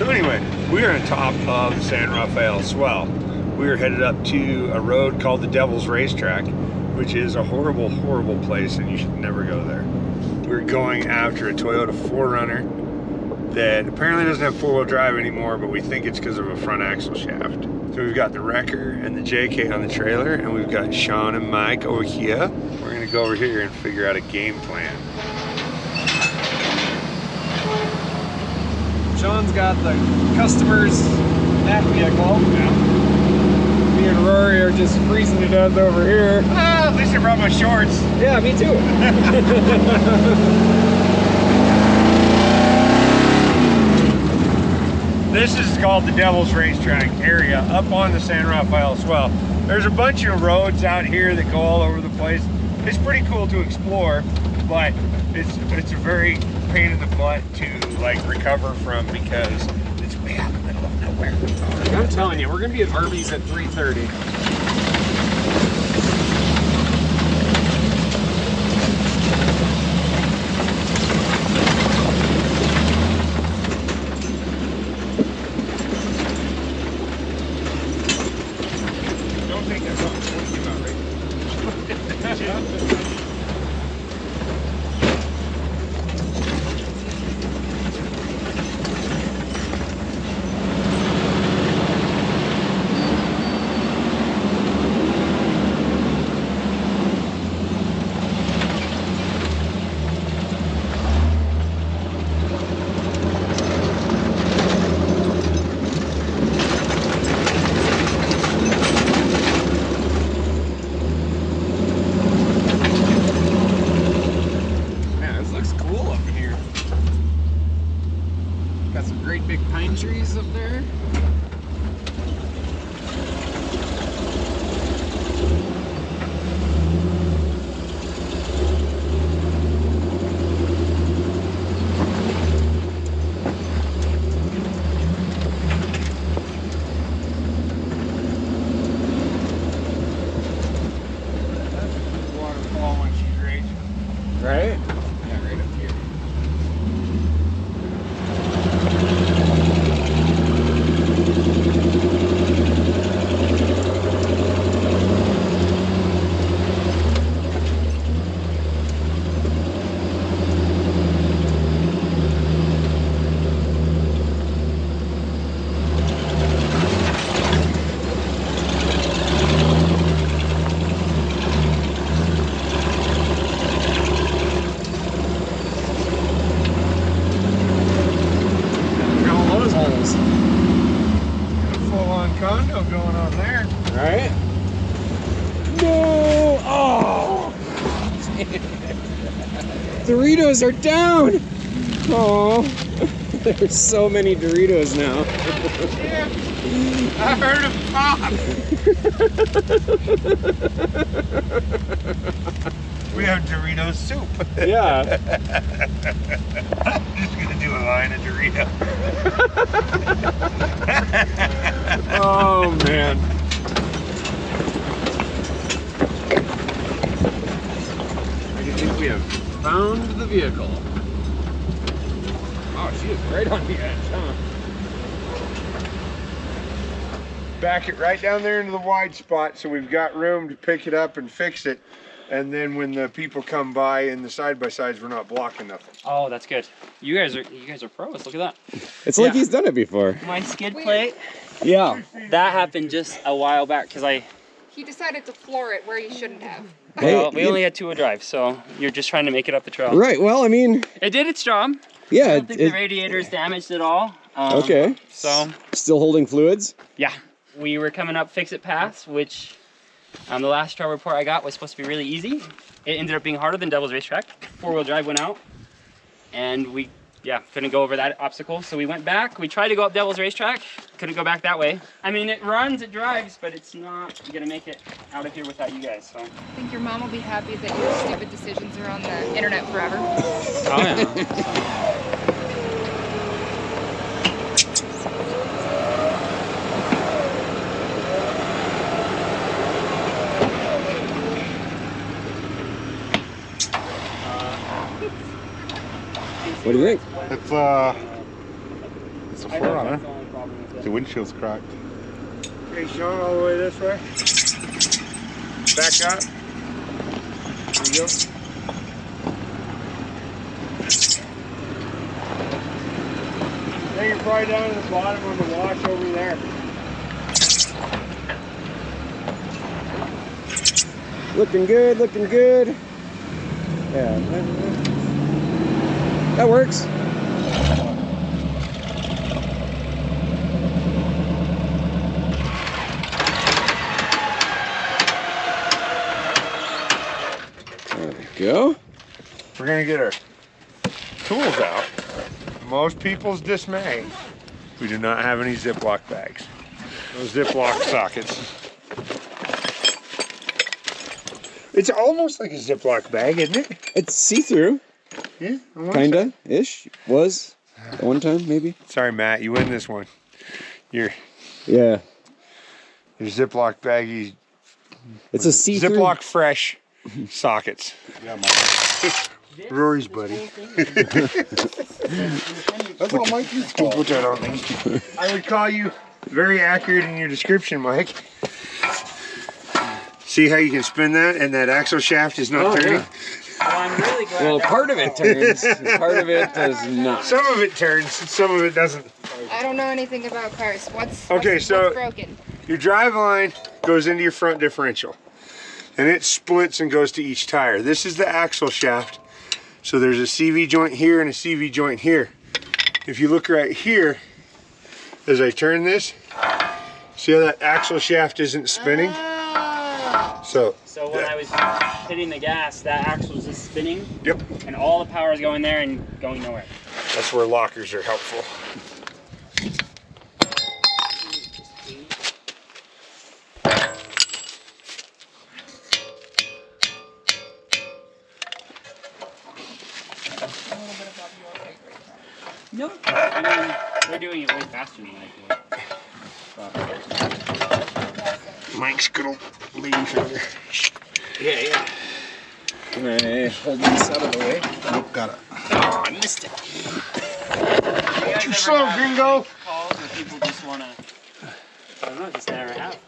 So anyway, we are on top of the San Rafael Swell. We are headed up to a road called the Devils Racetrack, which is a horrible, horrible place, and you should never go there. We're going after a Toyota 4runner that apparently doesn't have four-wheel drive anymore, but we think it's because of a front axle shaft. So we've got the wrecker and the JK on the trailer, and we've got Sean and Mike over here. We're gonna go over here and figure out a game plan. Sean's got the customer's back vehicle. Yeah. Me and Rory are just freezing to death over here. Ah, at least I brought my shorts. Yeah, me too. This is called the Devils Racetrack area up on the San Rafael Swell. There's a bunch of roads out here that go all over the place. It's pretty cool to explore, but it's a very pain in the butt to like recover from because it's way out in the middle of nowhere. I'm telling you, we're gonna be at Arby's at 3:30. Don't think that's what I'm talking about, right? Got some great big pine trees up there. Waterfall when she's raging. Right? Yeah, right up here. Condo going on there. Right? No! Oh! Doritos are down! Oh, there's so many Doritos now. Yeah, I heard him pop. We have Dorito soup. Yeah. I'm just gonna do a line of Dorito. Oh man. I think we have found the vehicle. Oh, she is right on the edge, huh? Back it right down there into the wide spot so we've got room to pick it up and fix it. And then when the people come by in the side-by-sides, we're not blocking nothing. Oh, that's good. You guys are pros. Look at that. It's like he's done it before. My skid plate. Yeah. That happened just a while back because He decided to floor it where he shouldn't have. well, we only had two-wheel drive, so you're just trying to make it up the trail. Right. Well, I mean. It did its job. Yeah. I don't think the radiator is damaged at all. Okay. So. Still holding fluids? Yeah. We were coming up Fix-It Pass, which the last trail report I got was supposed to be really easy. It ended up being harder than Devil's Racetrack. Four-wheel drive went out, and we couldn't go over that obstacle. So we went back. We tried to go up Devil's Racetrack. Couldn't go back that way. I mean, it runs, it drives, but it's not gonna make it out of here without you guys. So. I think your mom will be happy that your stupid decisions are on the internet forever. Oh yeah. What do you think? It's It's a I know that's 4runner. the only problem with it. The windshield's cracked. Okay, Sean, all the way this way. Back up. There you go. Now you're probably down to the bottom on the wash over there. Looking good, looking good. Yeah. That works. There we go. We're gonna get our tools out. Most people's dismay, we do not have any Ziploc bags. No Ziploc sockets. It's almost like a Ziploc bag, isn't it? It's see-through. Yeah. on one Kinda side. ish. Was at one time, maybe. Sorry, Matt, you win this one. Your Yeah. Ziploc baggy, It's a see-through. Ziploc fresh sockets. Yeah, Rory's buddy. that's all Mike used Don't put that on me. I would call you very accurate in your description, Mike. See how you can spin that and that axle shaft is not turning? Yeah. Well, I'm really glad. Well, that- part of it turns. Part of it does not. Some of it turns, some of it doesn't. I don't know anything about cars. What's Okay, so- what's broken? Your drive line goes into your front differential and it splits and goes to each tire. This is the axle shaft. So there's a CV joint here and a CV joint here. If you look right here, as I turn this, see how that axle shaft isn't spinning? So when I was hitting the gas, that axle was just spinning. Yep. And all the power is going there and going nowhere. That's where lockers are helpful. No. I mean, they're doing it way faster than I do. Mike's good old lady finger. Yeah, yeah. Can I hold this out of the way? Nope, got it. Oh, I missed it. Too slow, gringo. Calls or people just want to, I don't know, just never have.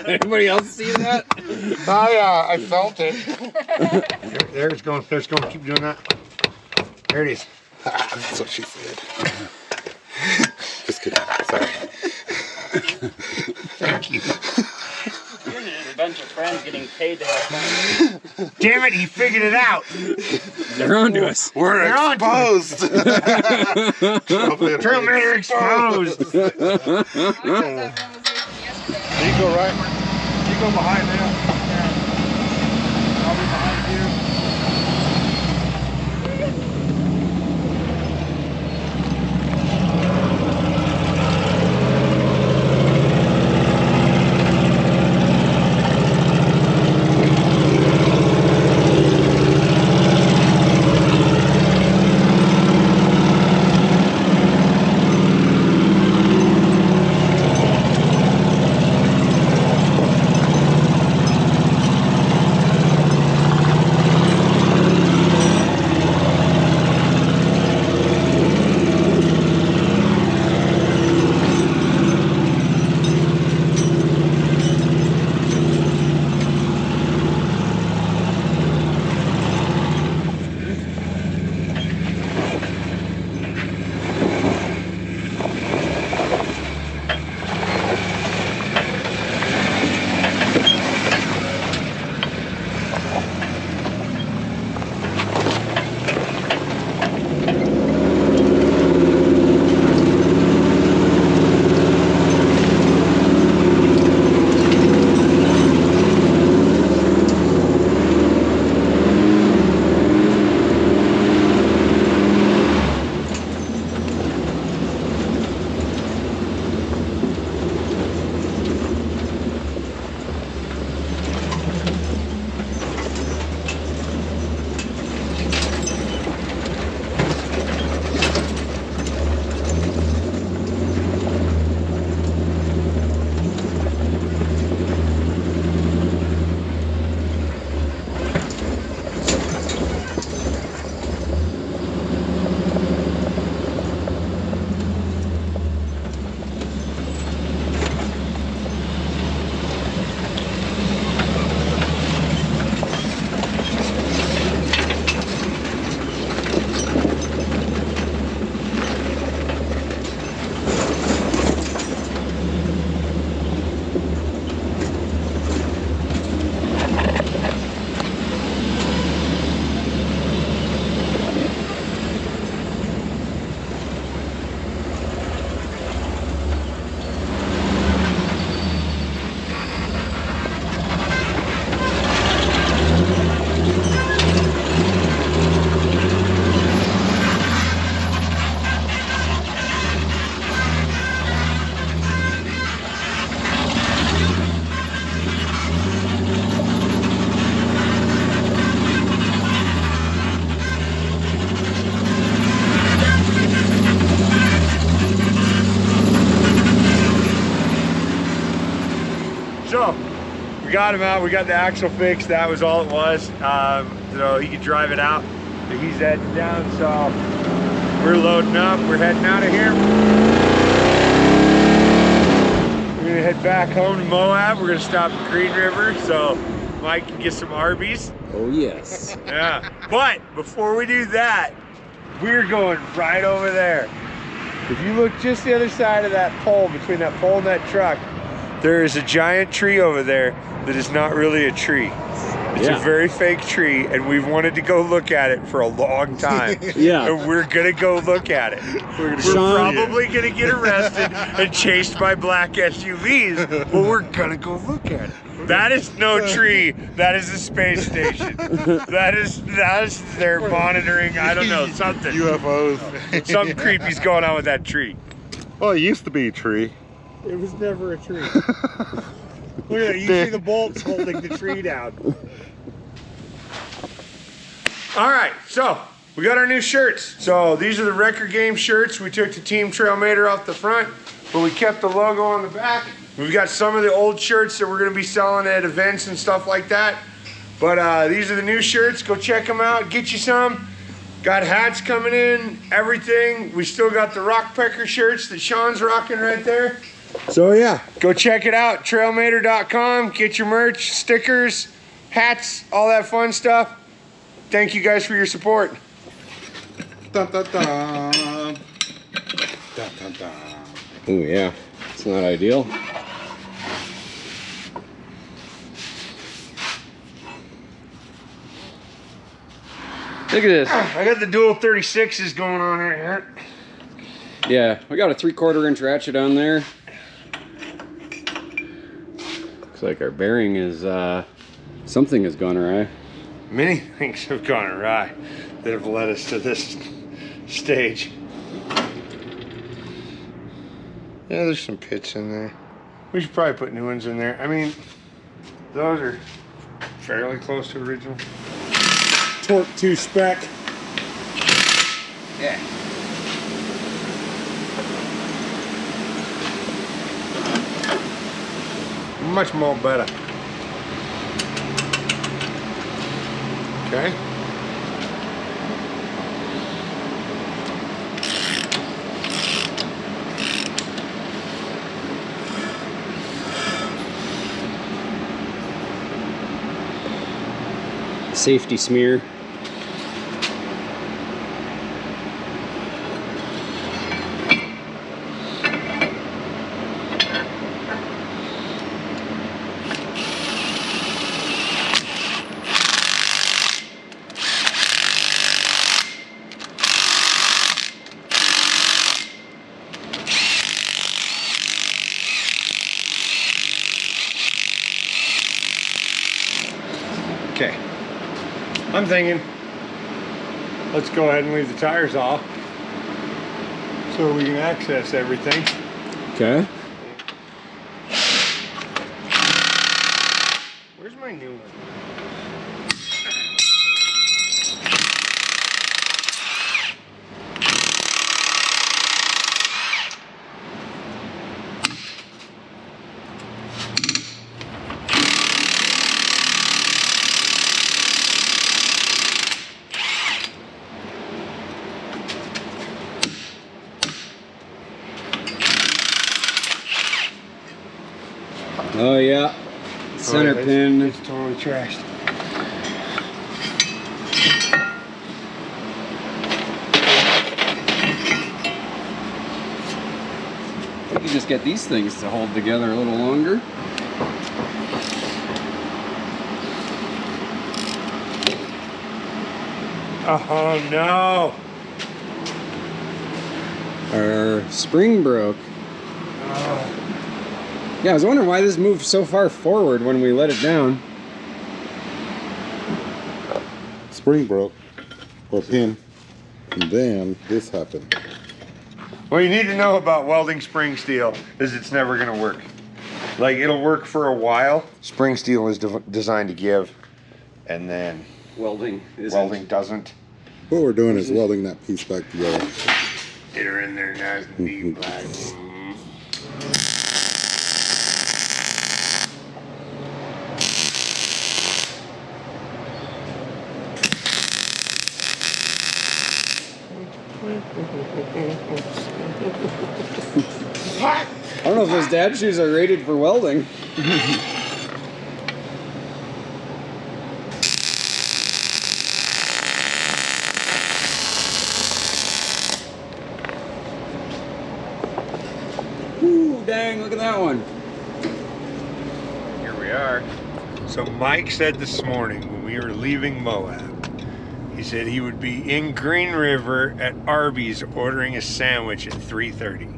Anybody else see that? I felt it. There it's going. There's going. Keep doing that. There it is. That's what she said. Just kidding. Sorry. Thank you. You're just a bunch of friends getting paid to have fun. Damn it! He figured it out. They're on to us. We're They're on to exposed. Trailmater exposed. I had that realization yesterday. You go right. You go behind them. I'll be behind you. got him out. We got the axle fixed. That was all it was. So he could drive it out. But he's heading down, so we're loading up. We're heading out of here. We're gonna head back home to Moab. We're gonna stop at Green River so Mike can get some Arby's. Oh yes. Yeah. But before we do that, we're going right over there. If you look just the other side of that pole, between that pole and that truck, there is a giant tree over there that is not really a tree. It's a very fake tree, and we've wanted to go look at it for a long time. Yeah. And we're gonna go look at it. We're probably gonna get arrested and chased by black SUVs, but we're gonna go look at it. That is no tree. That is a space station. That is they're monitoring, I don't know, something. UFOs. Something creepy's going on with that tree. Well, it used to be a tree. It was never a tree. Look at that, you see the bolts holding the tree down. All right, so we got our new shirts. So these are the record game shirts. We took the Team Trailmater off the front, but we kept the logo on the back. We've got some of the old shirts that we're gonna be selling at events and stuff like that. But these are the new shirts. Go check them out, get you some. Got hats coming in, everything. We still got the Rockpecker shirts that Sean's rocking right there. So yeah, go check it out, trailmater.com. Get your merch, stickers, hats, all that fun stuff. Thank you guys for your support. Dun, dun, dun. Dun, dun, dun. Oh yeah, it's not ideal. Look at this. I got the dual 36s going on right here. Yeah, we got a 3/4 inch ratchet on there. Looks like our bearing is, something has gone awry. Many things have gone awry that have led us to this stage. Yeah, there's some pits in there. We should probably put new ones in there. I mean, those are fairly close to original. Torque 2 spec. Yeah. Much more better. Okay. Safety smear. Okay. I'm thinking, let's go ahead and leave the tires off so we can access everything. Okay. Where's my new one? Oh yeah. Center Oh, yeah, pin. It's totally trashed. We can just get these things to hold together a little longer. Oh no! Our spring broke. Oh. Yeah, I was wondering why this moved so far forward when we let it down. Spring broke, or pin, and then this happened. What you need to know about welding spring steel is it's never going to work. Like, it'll work for a while. Spring steel is designed to give, and then Welding isn't. welding doesn't. What we're doing is welding that piece back together. Get her in there, nice and deep, black. I don't know if those dad shoes are rated for welding. Ooh, dang, look at that one. Here we are. So Mike said this morning when we were leaving Moab, he said he would be in Green River at Arby's ordering a sandwich at 3:30.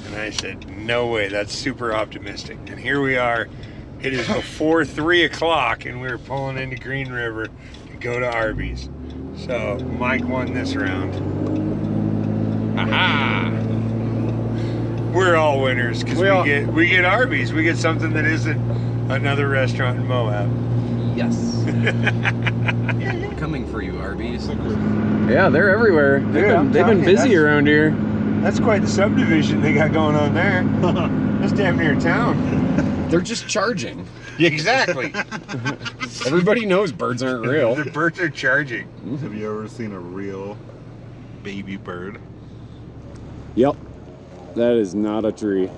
And I said, no way, that's super optimistic. And here we are. It is before 3 o'clock and we're pulling into Green River to go to Arby's. So Mike won this round. Aha! We're all winners because we get Arby's. We get something that isn't another restaurant in Moab. Yes. Coming for you, Arby's. Yeah, they're everywhere. They've been busy around here. That's quite the subdivision they got going on there. That's damn near town. They're just charging. Exactly. Everybody knows birds aren't real. The birds are charging. Have you ever seen a real baby bird? Yep. That is not a tree.